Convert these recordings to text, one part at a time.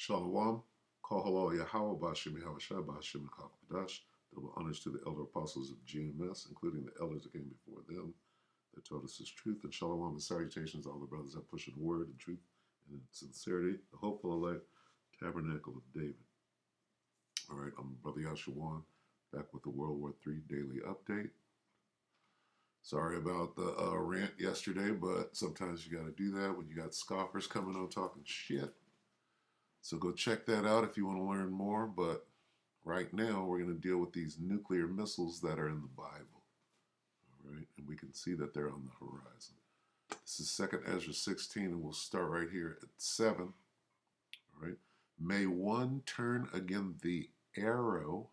Shalom, Kol Halal Yahweh Bashim Yahushua Bashim Kakadash. Double honors to the elder apostles of GMS, including the elders that came before them, that taught us his truth. And shalom and salutations to all the brothers that push in word and truth and in sincerity, the hopeful elect tabernacle of David. All right, I'm Brother Yashawan, back with the World War III Daily Update. Sorry about the rant yesterday, but sometimes you got to do that when you got scoffers coming on talking shit. So go check that out if you want to learn more. But right now, we're going to deal with these nuclear missiles that are in the Bible. All right, and we can see that they're on the horizon. This is 2nd Ezra 16, and we'll start right here at 7. All right. May one turn again the arrow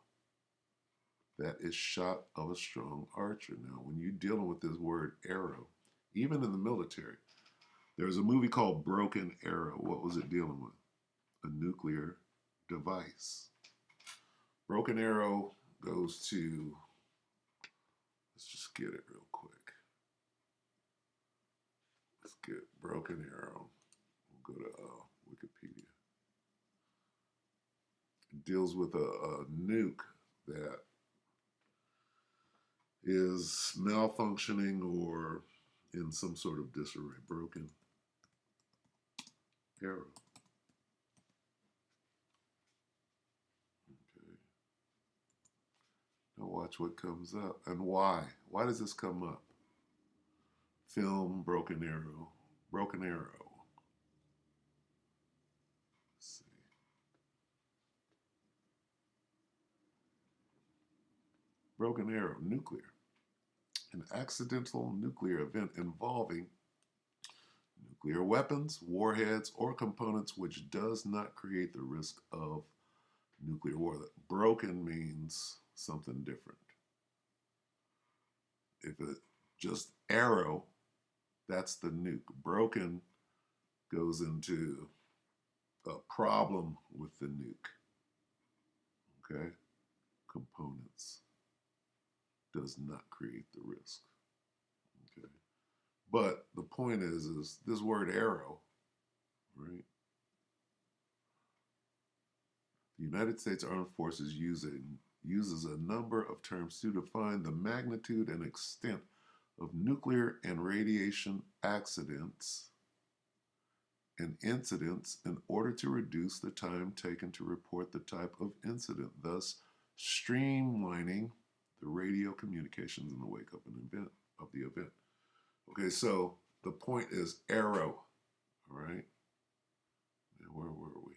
that is shot of a strong archer. Now, when you're dealing with this word arrow, even in the military, there's a movie called Broken Arrow. What was it dealing with? A nuclear device. Broken Arrow goes to, let's just get it real quick. Let's get Broken Arrow. We'll go to Wikipedia. It deals with a nuke that is malfunctioning or in some sort of disarray. Broken Arrow. Okay. Now watch what comes up. And why? Why does this come up? Film Broken Arrow. Broken Arrow. Let's see. Broken Arrow, nuclear. An accidental nuclear event involving nuclear weapons, warheads, or components which does not create the risk of nuclear war. Broken means something different. If it just arrow, that's the nuke. Broken goes into a problem with the nuke. Okay? Components does not create the risk. Okay? But the point is this word arrow, right? The United States Armed Forces uses a number of terms to define the magnitude and extent of nuclear and radiation accidents and incidents in order to reduce the time taken to report the type of incident, thus streamlining the radio communications in the wake of the event. Okay, so the point is arrow, all right? Now, where were we?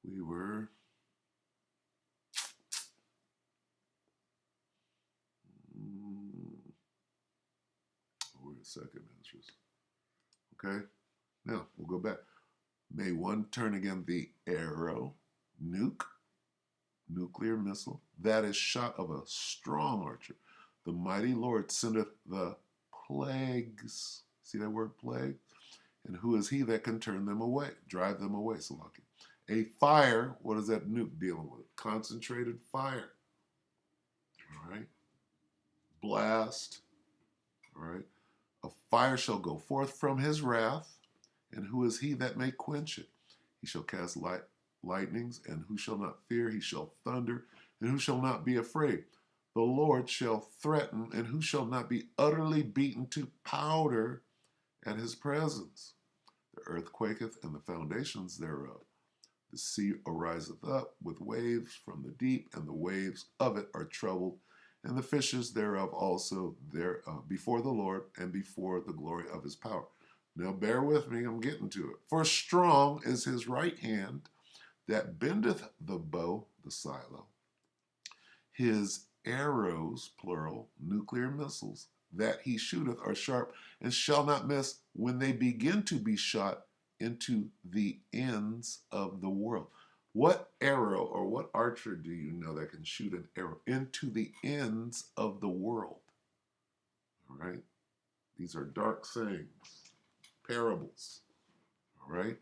We were wait a second, Ezra's. Okay, now we'll go back. May one turn again the arrow, nuclear missile, that is shot of a strong archer. The mighty Lord sendeth the plagues. See that word plague? And who is he that can turn them away, drive them away, Salaki? A fire, what is that nuke dealing with? Concentrated fire. All right. Blast. All right. A fire shall go forth from his wrath, and who is he that may quench it? He shall cast lightnings, and who shall not fear? He shall thunder, and who shall not be afraid? The Lord shall threaten, and who shall not be utterly beaten to powder at his presence? The earth quaketh, and the foundations thereof. The sea ariseth up with waves from the deep, and the waves of it are troubled, and the fishes thereof also before the Lord and before the glory of his power. Now bear with me, I'm getting to it. For strong is his right hand that bendeth the bow, the silo. His arrows, plural, nuclear missiles, that he shooteth are sharp and shall not miss when they begin to be shot into the ends of the world. What arrow or what archer do you know that can shoot an arrow into the ends of the world? All right? These are dark sayings, parables. All right?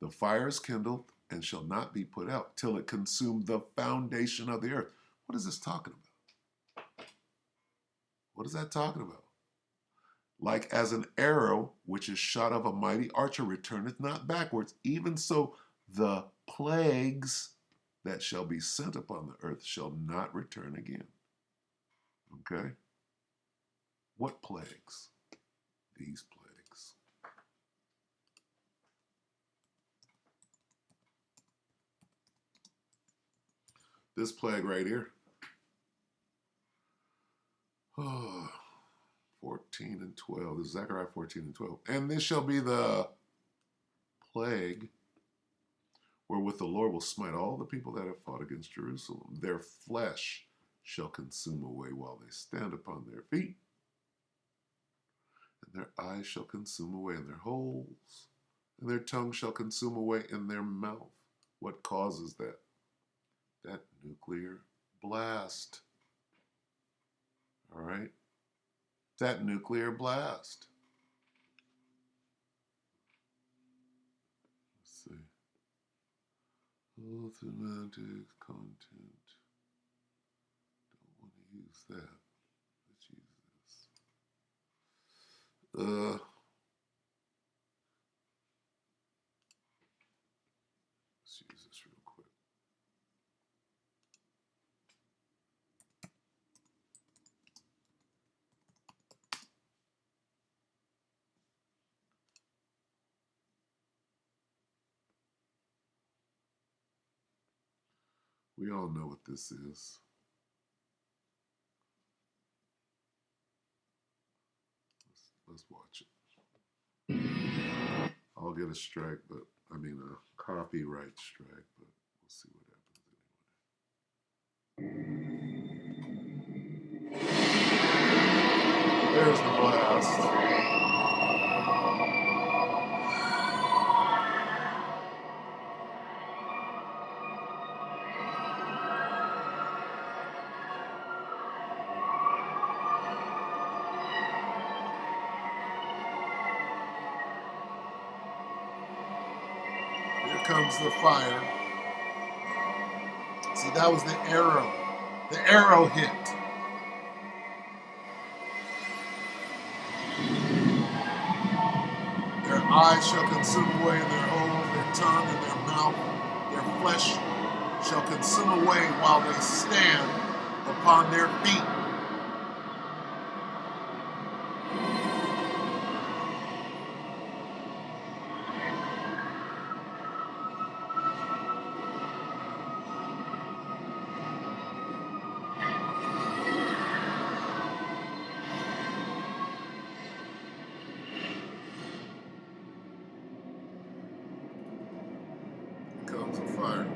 The fire is kindled and shall not be put out till it consume the foundation of the earth. What is this talking about? What is that talking about? Like as an arrow which is shot of a mighty archer returneth not backwards, even so the plagues that shall be sent upon the earth shall not return again. Okay? What plagues? These plagues. This plague right here. Oh, 14 and 12. This is Zechariah 14 and 12. And this shall be the plague wherewith the Lord will smite all the people that have fought against Jerusalem. Their flesh shall consume away while they stand upon their feet, and their eyes shall consume away in their holes, and their tongue shall consume away in their mouth. What causes that? That nuclear blast. All right? That nuclear blast. Let's see. Oh, thematic content. Don't want to use that. Let's use this. Let's use this real quick. We all know what this is. Let's watch it. I'll get a strike, but I mean a copyright strike, but we'll see what happens anyway. There's the blast. Here comes the fire. See, that was the arrow. The arrow hit. Their eyes shall consume away in their holes, their tongue and their mouth. Their flesh shall consume away while they stand upon their feet. Comes a fire.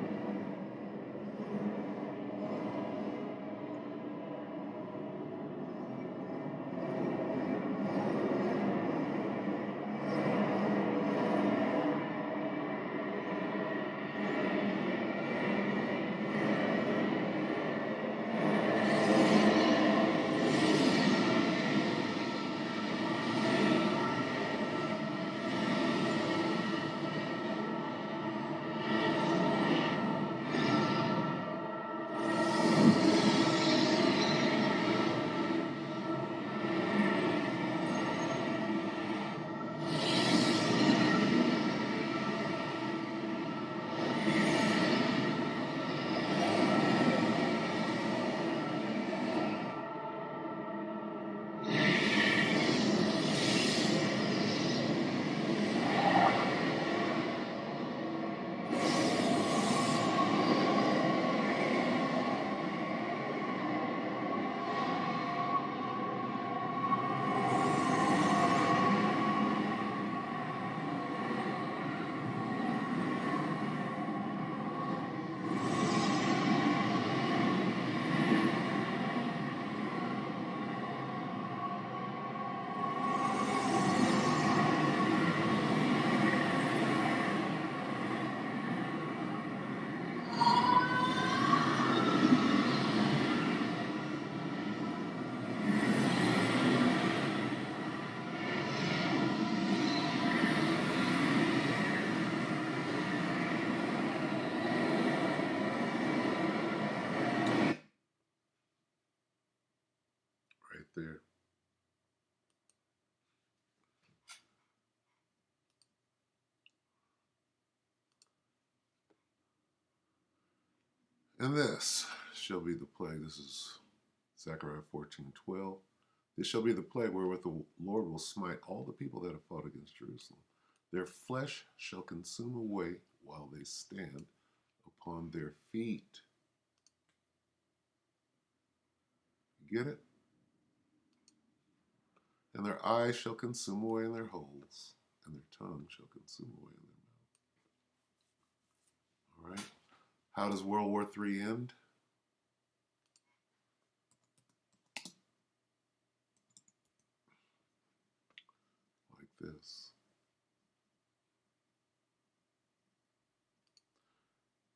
Right there. And this shall be the plague. This is Zechariah 14:12. This shall be the plague wherewith the Lord will smite all the people that have fought against Jerusalem. Their flesh shall consume away while they stand upon their feet. You get it? And their eyes shall consume away in their holes, and their tongue shall consume away in their mouth. All right. How does World War III end? Like this.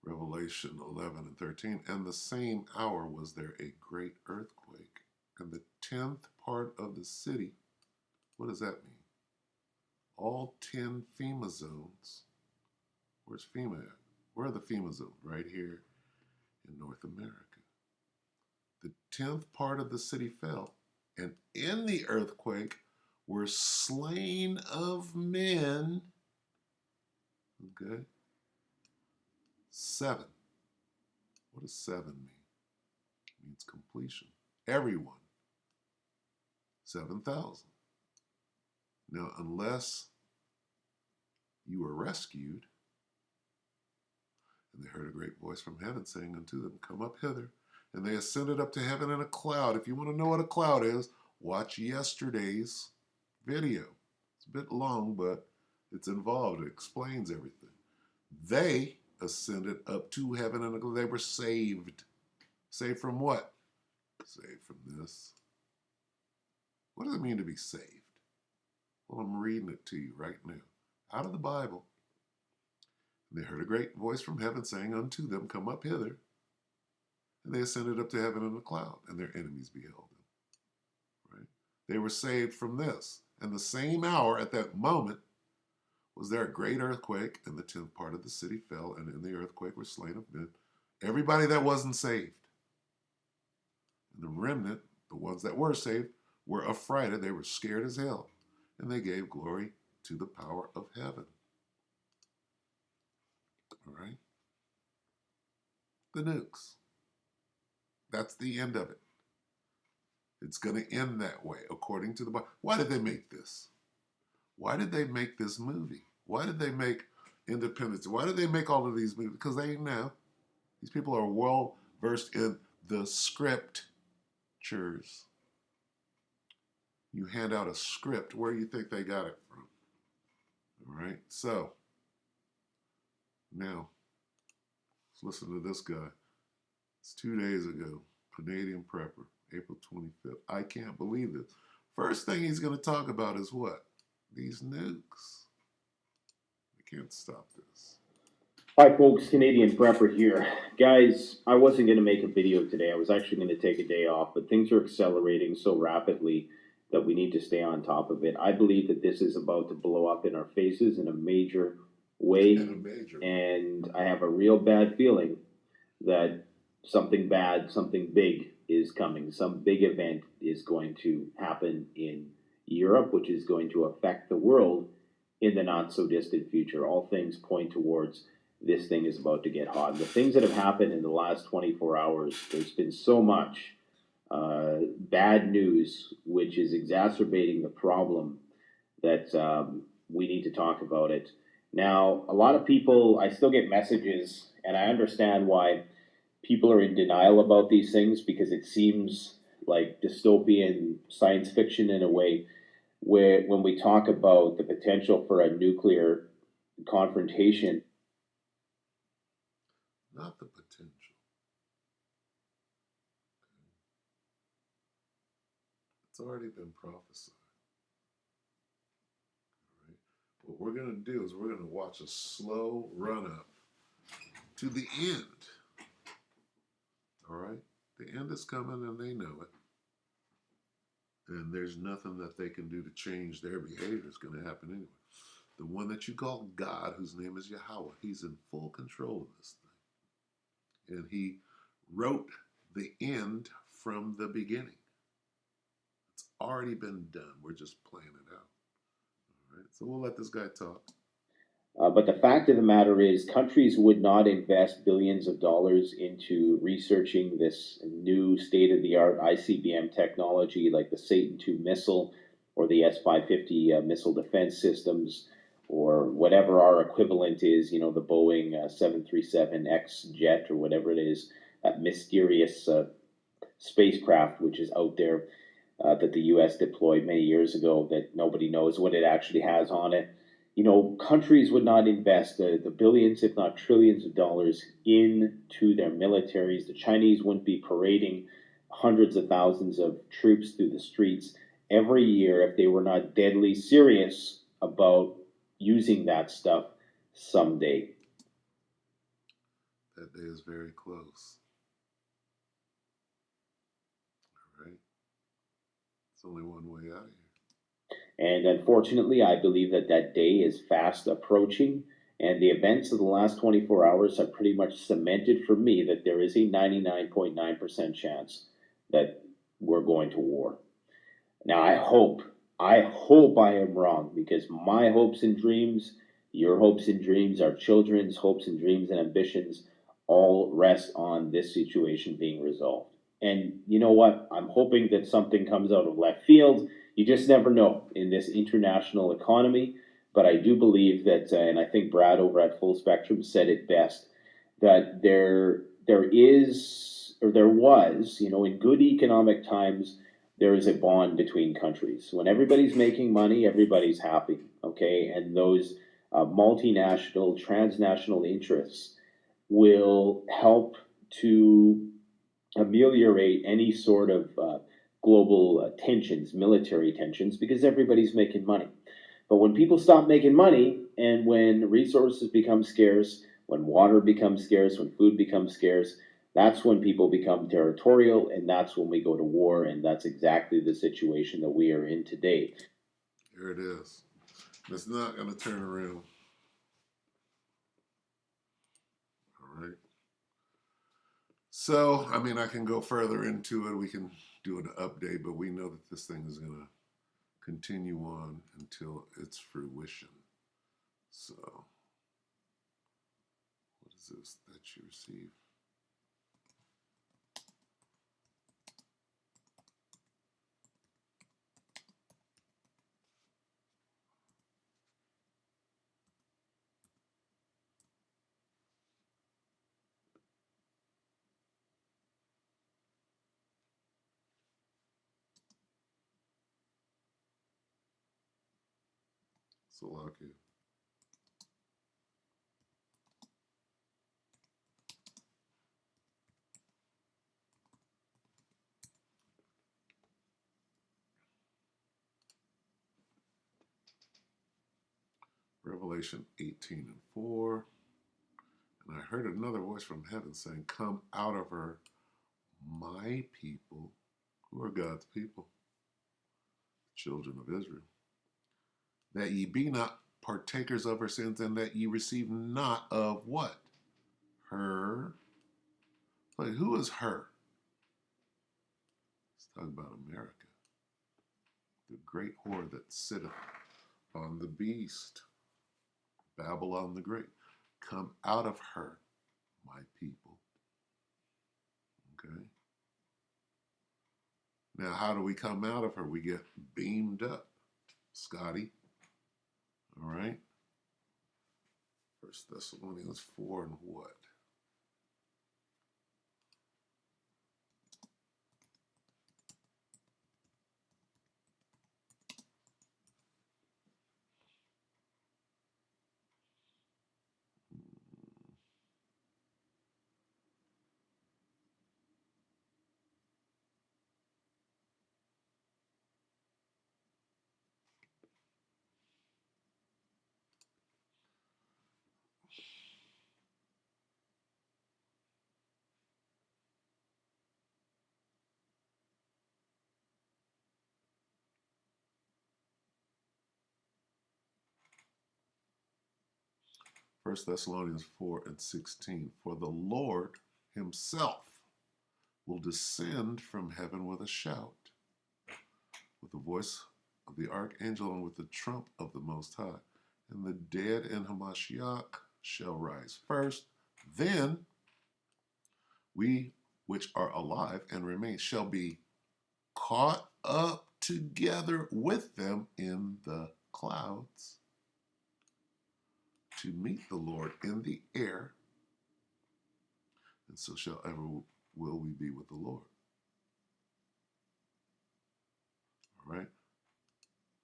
Revelation 11:13. And the same hour was there a great earthquake, and the 10th part of the city. What does that mean? All 10 FEMA zones. Where's FEMA at? Where are the FEMA zones? Right here in North America. The 10th part of the city fell, and in the earthquake were slain of men. Okay. 7. What does 7 mean? It means completion. Everyone. 7,000. Now, unless you were rescued, and they heard a great voice from heaven saying unto them, Come up hither. And they ascended up to heaven in a cloud. If you want to know what a cloud is, watch yesterday's video. It's a bit long, but it's involved. It explains everything. They ascended up to heaven and they were saved. Saved from what? Saved from this. What does it mean to be saved? Well, I'm reading it to you right now, out of the Bible. And they heard a great voice from heaven saying unto them, Come up hither. And they ascended up to heaven in a cloud, and their enemies beheld them. Right? They were saved from this. And the same hour, at that moment, was there a great earthquake, and the 10th part of the city fell, and in the earthquake were slain of men. Everybody that wasn't saved. And the remnant, the ones that were saved, were affrighted. They were scared as hell. And they gave glory to the power of heaven. All right? The nukes. That's the end of it. It's going to end that way, according to the Bible. Why did they make this? Why did they make this movie? Why did they make Independence? Why did they make all of these movies? Because they know. These people are well versed in the scriptures. You hand out a script, where do you think they got it from? All right, so now let's listen to this guy. It's 2 days ago, Canadian prepper, April 25th. I can't believe this. First thing he's going to talk about is what? These nukes. I can't stop this. Hi folks, Canadian Prepper here. Guys, I wasn't going to make a video today. I was actually going to take a day off, but things are accelerating so rapidly that we need to stay on top of it. I believe that this is about to blow up in our faces in a major way. And I have a real bad feeling that something bad, something big is coming. Some big event is going to happen in Europe, which is going to affect the world in the not so distant future. All things point towards this thing is about to get hot. The things that have happened in the last 24 hours, there's been so much bad news, which is exacerbating the problem that we need to talk about it. Now, a lot of people, I still get messages, and I understand why people are in denial about these things, because it seems like dystopian science fiction in a way, where when we talk about the potential for a nuclear confrontation. Not the potential. It's already been prophesied. All right. What we're going to do is we're going to watch a slow run up to the end. All right? The end is coming and they know it. And there's nothing that they can do to change their behavior. It's going to happen anyway. The one that you call God, whose name is Yahweh, he's in full control of this thing. And he wrote the end from the beginning. It's already been done. We're just playing it out. All right, so we'll let this guy talk. But the fact of the matter is, countries would not invest billions of dollars into researching this new state of the art ICBM technology like the Satan II missile or the S 550 missile defense systems or whatever our equivalent is, the Boeing 737X jet or whatever it is, that mysterious spacecraft which is out there that the US deployed many years ago that nobody knows what it actually has on it. Countries would not invest the billions, if not trillions of dollars into their militaries. The Chinese wouldn't be parading hundreds of thousands of troops through the streets every year if they were not deadly serious about using that stuff someday. That day is very close. All right. It's only one way out of here. And unfortunately, I believe that that day is fast approaching. And the events of the last 24 hours have pretty much cemented for me that there is a 99.9% chance that we're going to war. Now, I hope I am wrong because my hopes and dreams, your hopes and dreams, our children's hopes and dreams and ambitions all rest on this situation being resolved. And you know what? I'm hoping that something comes out of left field. You just never know in this international economy. But I do believe that, and I think Brad over at Full Spectrum said it best, that there is or there was, in good economic times, there is a bond between countries. When everybody's making money, everybody's happy, okay? And those multinational, transnational interests will help to ameliorate any sort of global tensions, military tensions, because everybody's making money. But when people stop making money and when resources become scarce, when water becomes scarce, when food becomes scarce, that's when people become territorial and that's when we go to war. And that's exactly the situation that we are in today. Here it is. It's not going to turn around. All right. So, I mean, I can go further into it. We can do an update, but we know that this thing is going to continue on until its fruition. So, what is this that you receive? Slovakia. Revelation 18:4. And I heard another voice from heaven saying, "Come out of her, my people," who are God's people, children of Israel, "that ye be not partakers of her sins, and that ye receive not of" what? Her. Like, who is her? Let's talk about America. The great whore that sitteth on the beast. Babylon the Great. Come out of her, my people. Okay? Now, how do we come out of her? We get beamed up. Scotty. All right? 1 Thessalonians 4 and what? First Thessalonians 4 and 16. For the Lord himself will descend from heaven with a shout, with the voice of the archangel, and with the trump of the Most High. and the dead in Hamashiach shall rise first. Then we which are alive and remain shall be caught up together with them in the clouds to meet the Lord in the air, and so shall ever will we be with the Lord. All right?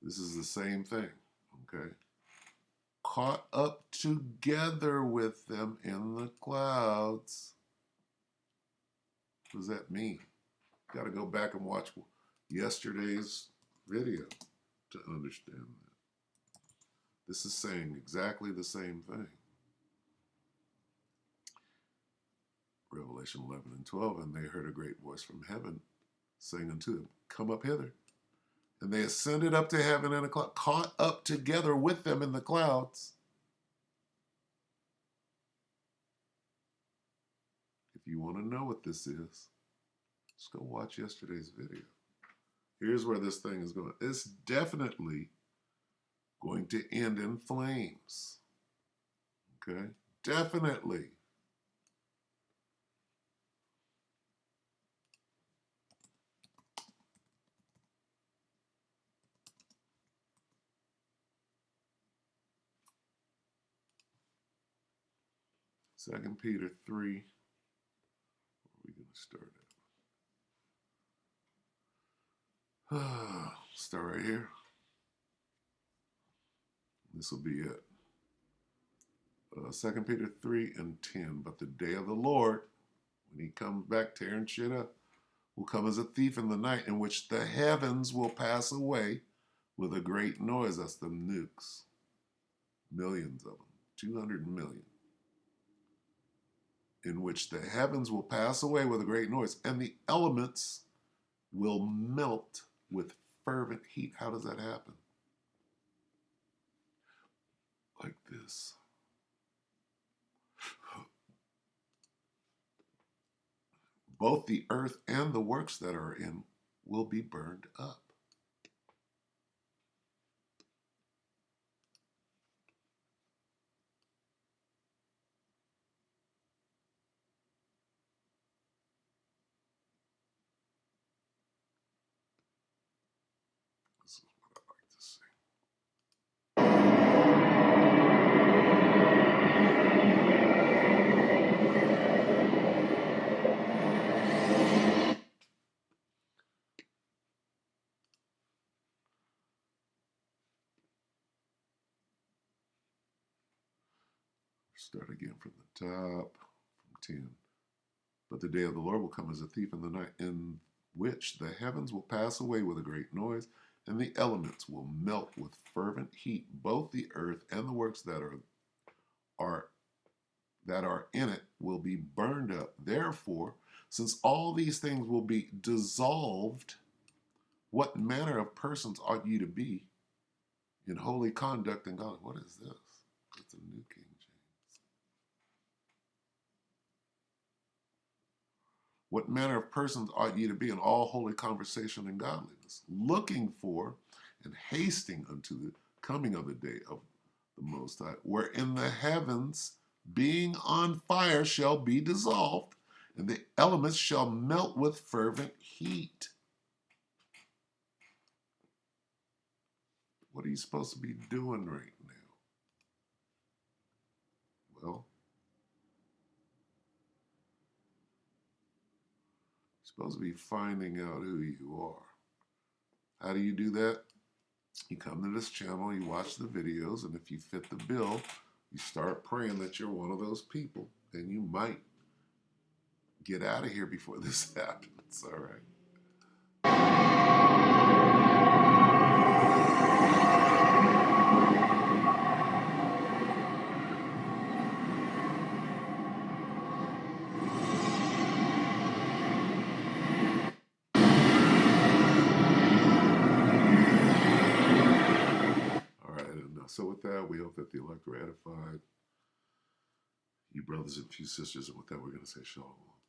This is the same thing, okay? Caught up together with them in the clouds. What does that mean? Got to go back and watch yesterday's video to understand that. This is saying exactly the same thing. Revelation 11 and 12, and they heard a great voice from heaven saying unto them, come up hither. And they ascended up to heaven in a cloud, caught up together with them in the clouds. If you want to know what this is, just go watch yesterday's video. Here's where this thing is going. It's definitely going to end in flames. Okay? Definitely. Second Peter 3. Where are we going to start at? Start right here. This will be it. 2 Peter 3 and 10. But the day of the Lord, when he comes back tearing shit up, will come as a thief in the night, in which the heavens will pass away with a great noise. That's the nukes. Millions of them. 200 million. In which the heavens will pass away with a great noise, and the elements will melt with fervent heat. How does that happen? Like this. Both the earth and the works that are in will be burned up. This is what I like to see. Start again from the top, from 10. But the day of the Lord will come as a thief in the night, in which the heavens will pass away with a great noise, and the elements will melt with fervent heat. Both the earth and the works that are in it will be burned up. Therefore, since all these things will be dissolved, what manner of persons ought ye to be in holy conduct and godliness? What is this? It's a New King James. What manner of persons ought ye to be in all holy conversation and godliness, looking for and hasting unto the coming of the day of the Most High, wherein the heavens, being on fire, shall be dissolved, and the elements shall melt with fervent heat. What are you supposed to be doing right now? Well, you're supposed to be finding out who you are. How do you do that? You come to this channel, you watch the videos, and if you fit the bill, you start praying that you're one of those people, and you might get out of here before this happens, all right? All right, and so with that, we hope that the elect are edified. You brothers and few sisters, and with that, we're going to say shalom.